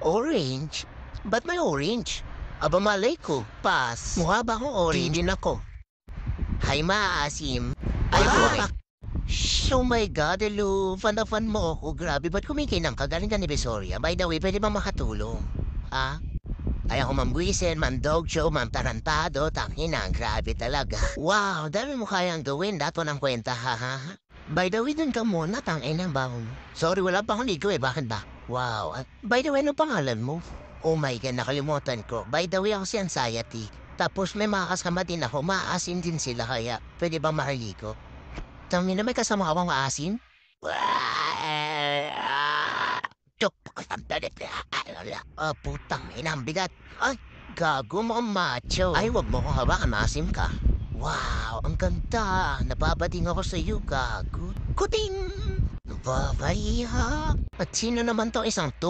Orange? Ba't may orange? Aba malay ko. Pass. Mukha ba akong orange? Di din ako. Hay maasim. Ay, Why? fuck. Oh my God, hello. Fan na fan mo ako. Grabe, ba't kumikinang ka? Galing ka ni Besoria. By the way, pwede ba makatulong? Ha? Ay ako, Ma'am Guisen, Ma'am Dog Show, Ma'am Tarantado. Tangina, grabe talaga. Wow, dami mo kayang gawin. Dato ng kwenta, ha? By the way, dun ka muna. Tangina, baon. Sorry, wala pa akong ligo eh. Bakit ba? Wow. By the way, ano pangalan mo? Oh my God, nakalimutan ko. By the way, ako si Anxiety. Tapos may mga kasama din ako. Maasim din sila kaya. Pwede ba mahaligo? Tangina, may kasama akong asin? Tuk, putang ina, ang bigat. Ay, gago mo ang macho. Ay, wag mo ko hawakan, maasim ka. Wow, ang ganda. Nababading ako sa iyo, gago. Kuting! Babay ha. At sino naman to isang